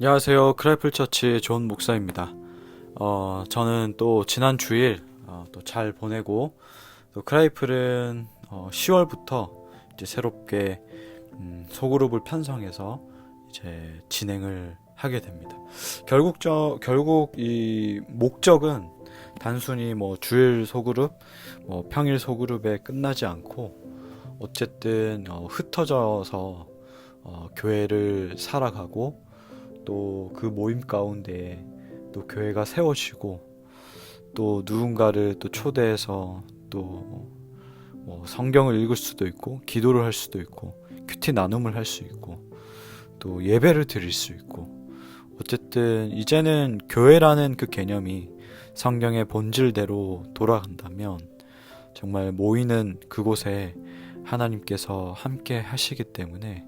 안녕하세요. 크라이플 처치의 존 목사입니다. 저는 또 지난 주일 또 잘 보내고 또 크라이플은 10월부터 이제 새롭게 소그룹을 편성해서 이제 진행을 하게 됩니다. 결국 이 목적은 단순히 뭐 주일 소그룹, 뭐 평일 소그룹에 끝나지 않고 어쨌든 흩어져서 교회를 살아가고 또 그 모임 가운데 또 교회가 세워지고 또 누군가를 또 초대해서 또 뭐 성경을 읽을 수도 있고 기도를 할 수도 있고 큐티 나눔을 할 수 있고 또 예배를 드릴 수 있고 어쨌든 이제는 교회라는 그 개념이 성경의 본질대로 돌아간다면 정말 모이는 그곳에 하나님께서 함께 하시기 때문에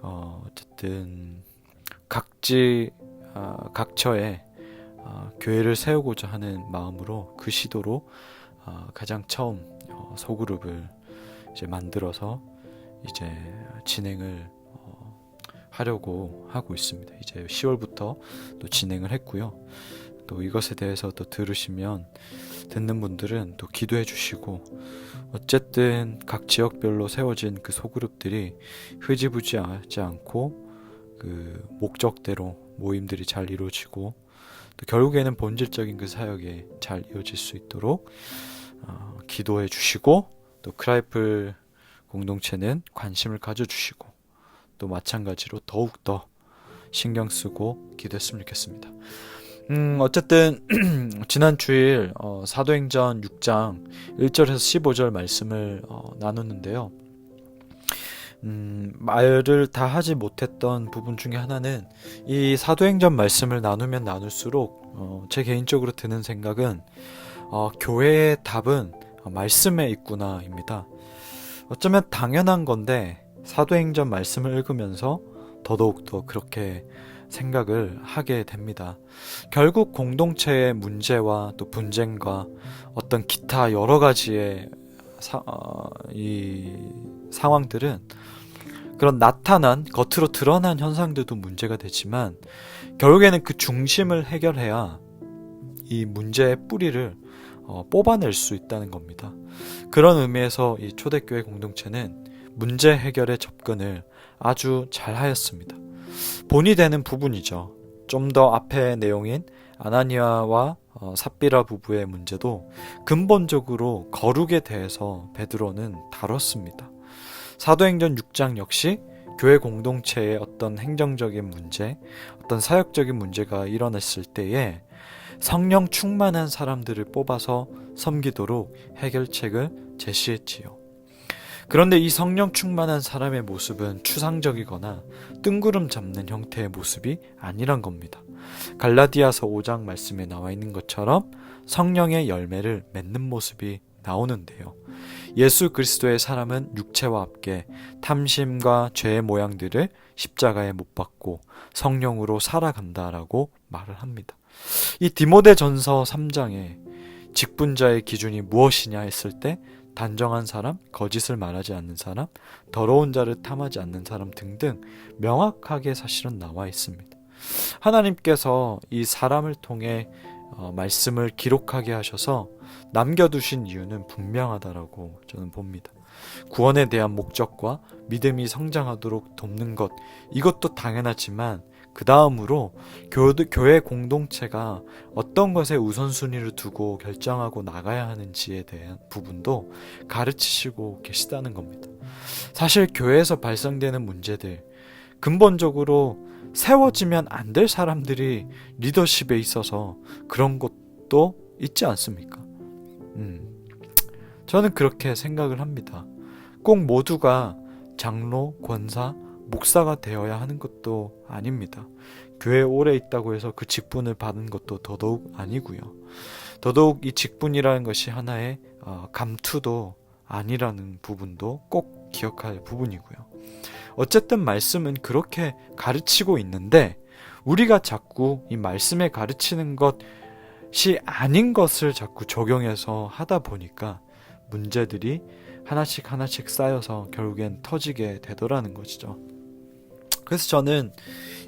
어쨌든 각처에 교회를 세우고자 하는 마음으로 그 시도로 가장 처음 소그룹을 이제 만들어서 이제 진행을 하려고 하고 있습니다. 이제 10월부터 또 진행을 했고요. 또 이것에 대해서 또 듣는 분들은 또 기도해 주시고 어쨌든 각 지역별로 세워진 그 소그룹들이 흐지부지하지 않고 그 목적대로 모임들이 잘 이루어지고 또 결국에는 본질적인 그 사역에 잘 이어질 수 있도록 기도해 주시고 또 크라이플 공동체는 관심을 가져주시고 또 마찬가지로 더욱더 신경 쓰고 기도했으면 좋겠습니다. 어쨌든 지난 주일 사도행전 6장 1절에서 15절 말씀을 나눴는데요. 말을 다 하지 못했던 부분 중에 하나는 이 사도행전 말씀을 나누면 나눌수록 제 개인적으로 드는 생각은 교회의 답은 말씀에 있구나입니다. 어쩌면 당연한 건데 사도행전 말씀을 읽으면서 더더욱더 그렇게 생각을 하게 됩니다. 결국 공동체의 문제와 또 분쟁과 어떤 기타 여러 가지의 이 상황들은 그런 겉으로 드러난 현상들도 문제가 되지만 결국에는 그 중심을 해결해야 이 문제의 뿌리를 뽑아낼 수 있다는 겁니다. 그런 의미에서 이 초대교회 공동체는 문제 해결의 접근을 아주 잘 하였습니다. 본이 되는 부분이죠. 좀 더 앞의 내용인 아나니아와 삽비라 부부의 문제도 근본적으로 거룩에 대해서 베드로는 다뤘습니다. 사도행전 6장 역시 교회 공동체의 어떤 행정적인 문제, 어떤 사역적인 문제가 일어났을 때에 성령 충만한 사람들을 뽑아서 섬기도록 해결책을 제시했지요. 그런데 이 성령 충만한 사람의 모습은 추상적이거나 뜬구름 잡는 형태의 모습이 아니란 겁니다. 갈라디아서 5장 말씀에 나와 있는 것처럼 성령의 열매를 맺는 모습이 나오는데요. 예수 그리스도의 사람은 육체와 함께 탐심과 죄의 모양들을 십자가에 못 박고 성령으로 살아간다라고 말을 합니다. 이 디모데전서 3장에 직분자의 기준이 무엇이냐 했을 때 단정한 사람, 거짓을 말하지 않는 사람, 더러운 자를 탐하지 않는 사람 등등 명확하게 사실은 나와 있습니다. 하나님께서 이 사람을 통해 말씀을 기록하게 하셔서 남겨두신 이유는 분명하다라고 저는 봅니다. 구원에 대한 목적과 믿음이 성장하도록 돕는 것, 이것도 당연하지만 그 다음으로 교회 공동체가 어떤 것에 우선순위를 두고 결정하고 나가야 하는지에 대한 부분도 가르치시고 계시다는 겁니다. 사실 교회에서 발생되는 문제들, 근본적으로 세워지면 안 될 사람들이 리더십에 있어서 그런 것도 있지 않습니까? 저는 그렇게 생각을 합니다. 꼭 모두가 장로, 권사, 목사가 되어야 하는 것도 아닙니다. 교회에 오래 있다고 해서 그 직분을 받은 것도 더더욱 아니고요. 더더욱 이 직분이라는 것이 하나의 감투도 아니라는 부분도 꼭 기억할 부분이고요. 어쨌든 말씀은 그렇게 가르치고 있는데 우리가 자꾸 이 말씀에 가르치는 것이 아닌 것을 자꾸 적용해서 하다 보니까 문제들이 하나씩 쌓여서 결국엔 터지게 되더라는 것이죠. 그래서 저는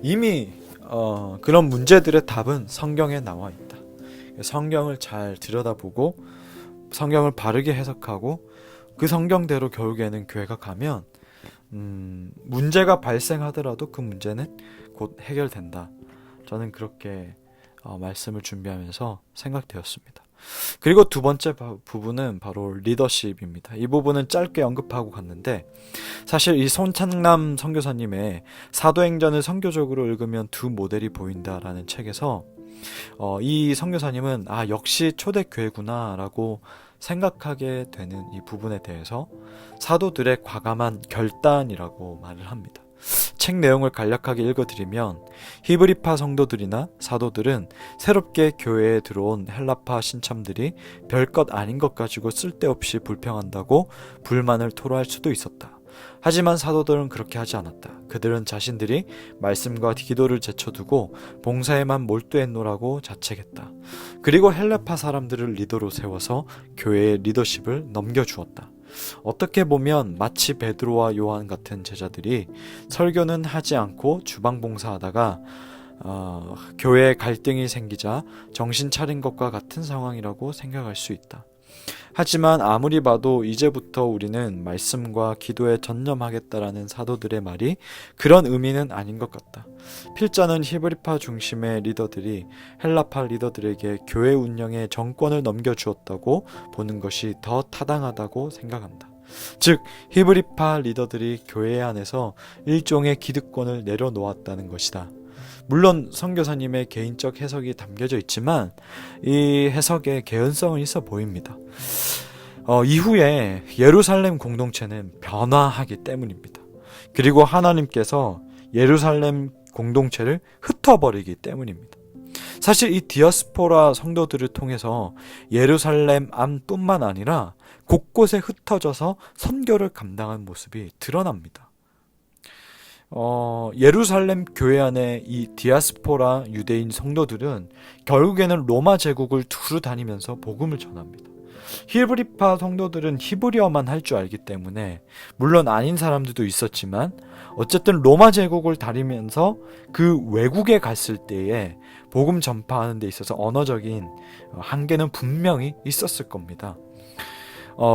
이미 그런 문제들의 답은 성경에 나와 있다. 성경을 잘 들여다보고 성경을 바르게 해석하고 그 성경대로 결국에는 교회가 가면 문제가 발생하더라도 그 문제는 곧 해결된다. 저는 그렇게 말씀을 준비하면서 생각되었습니다. 그리고 두 번째 부분은 바로 리더십입니다. 이 부분은 짧게 언급하고 갔는데 사실 이 손창남 선교사님의 사도행전을 선교적으로 읽으면 두 모델이 보인다라는 책에서 이 선교사님은 역시 초대교회구나 라고 생각하게 되는 이 부분에 대해서 사도들의 과감한 결단이라고 말을 합니다. 책 내용을 간략하게 읽어드리면 히브리파 성도들이나 사도들은 새롭게 교회에 들어온 헬라파 신참들이 별것 아닌 것 가지고 쓸데없이 불평한다고 불만을 토로할 수도 있었다. 하지만 사도들은 그렇게 하지 않았다. 그들은 자신들이 말씀과 기도를 제쳐두고 봉사에만 몰두했노라고 자책했다. 그리고 헬라파 사람들을 리더로 세워서 교회의 리더십을 넘겨주었다. 어떻게 보면 마치 베드로와 요한 같은 제자들이 설교는 하지 않고 주방 봉사하다가 교회에 갈등이 생기자 정신 차린 것과 같은 상황이라고 생각할 수 있다. 하지만 아무리 봐도 이제부터 우리는 말씀과 기도에 전념하겠다라는 사도들의 말이 그런 의미는 아닌 것 같다. 필자는 히브리파 중심의 리더들이 헬라파 리더들에게 교회 운영의 정권을 넘겨주었다고 보는 것이 더 타당하다고 생각한다. 즉 히브리파 리더들이 교회 안에서 일종의 기득권을 내려놓았다는 것이다. 물론 선교사님의 개인적 해석이 담겨져 있지만 이 해석에 개연성은 있어 보입니다. 이후에 예루살렘 공동체는 변화하기 때문입니다. 그리고 하나님께서 예루살렘 공동체를 흩어버리기 때문입니다. 사실 이 디아스포라 성도들을 통해서 예루살렘 안뿐만 아니라 곳곳에 흩어져서 선교를 감당한 모습이 드러납니다. 예루살렘 교회 안에 이 디아스포라 유대인 성도들은 결국에는 로마 제국을 두루 다니면서 복음을 전합니다. 히브리파 성도들은 히브리어만 할 줄 알기 때문에 물론 아닌 사람들도 있었지만 어쨌든 로마 제국을 다니면서 그 외국에 갔을 때에 복음 전파하는 데 있어서 언어적인 한계는 분명히 있었을 겁니다.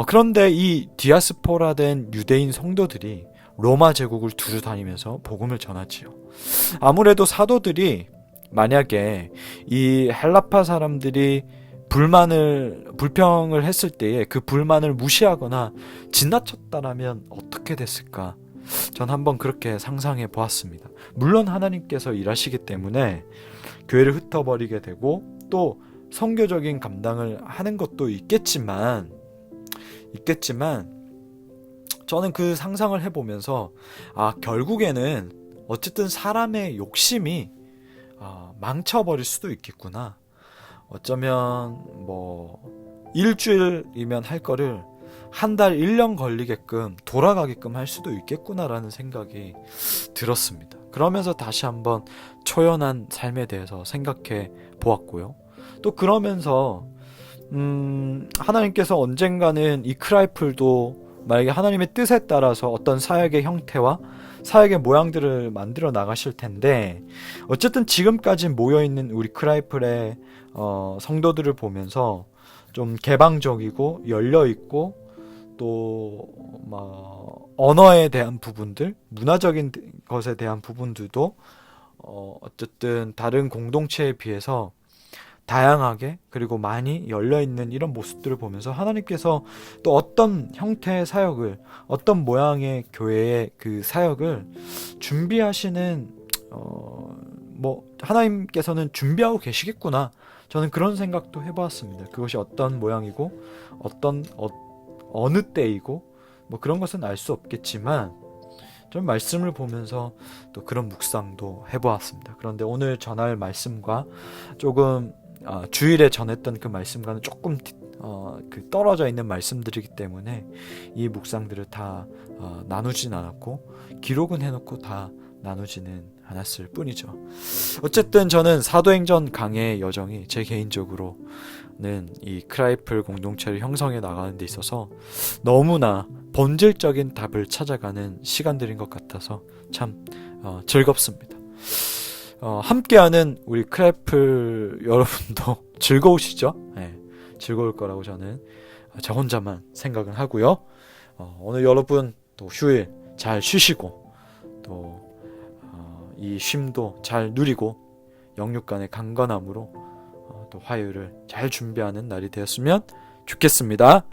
그런데 이 디아스포라 된 유대인 성도들이 로마 제국을 두루 다니면서 복음을 전하지요. 아무래도 사도들이 만약에 이 헬라파 사람들이 불평을 했을 때에 그 불만을 무시하거나 지나쳤다라면 어떻게 됐을까? 전 한번 그렇게 상상해 보았습니다. 물론 하나님께서 일하시기 때문에 교회를 흩어버리게 되고 또 선교적인 감당을 하는 것도 있겠지만 저는 그 상상을 해보면서 결국에는 어쨌든 사람의 욕심이 망쳐버릴 수도 있겠구나. 어쩌면 일주일이면 할 거를 한 달, 1년 걸리게끔 돌아가게끔 할 수도 있겠구나라는 생각이 들었습니다. 그러면서 다시 한번 초연한 삶에 대해서 생각해 보았고요. 또 그러면서 하나님께서 언젠가는 이 크라이플도 만약에 하나님의 뜻에 따라서 어떤 사역의 형태와 사역의 모양들을 만들어 나가실 텐데 어쨌든 지금까지 모여있는 우리 크라이플의 성도들을 보면서 좀 개방적이고 열려있고 또 언어에 대한 부분들, 문화적인 것에 대한 부분들도 어쨌든 다른 공동체에 비해서 다양하게 그리고 많이 열려있는 이런 모습들을 보면서 하나님께서 또 어떤 형태의 사역을 어떤 모양의 교회의 그 사역을 준비하시는 하나님께서는 준비하고 계시겠구나. 저는 그런 생각도 해보았습니다. 그것이 어떤 모양이고 어느 때이고 그런 것은 알 수 없겠지만 좀 말씀을 보면서 또 그런 묵상도 해보았습니다. 그런데 오늘 전할 말씀과 조금 주일에 전했던 그 말씀과는 조금 떨어져 있는 말씀들이기 때문에 이 묵상들을 다 나누진 않았고 기록은 해놓고 다 나누지는 않았을 뿐이죠. 어쨌든 저는 사도행전 강해의 여정이 제 개인적으로는 이 크라이플 공동체를 형성해 나가는 데 있어서 너무나 본질적인 답을 찾아가는 시간들인 것 같아서 참 즐겁습니다. 함께하는 우리 크래플 여러분도 즐거우시죠? 네, 즐거울 거라고 저는 저 혼자만 생각은 하고요. 오늘 여러분 또 휴일 잘 쉬시고 또 이 쉼도 잘 누리고 영육간의 강건함으로 또 화요일을 잘 준비하는 날이 되었으면 좋겠습니다.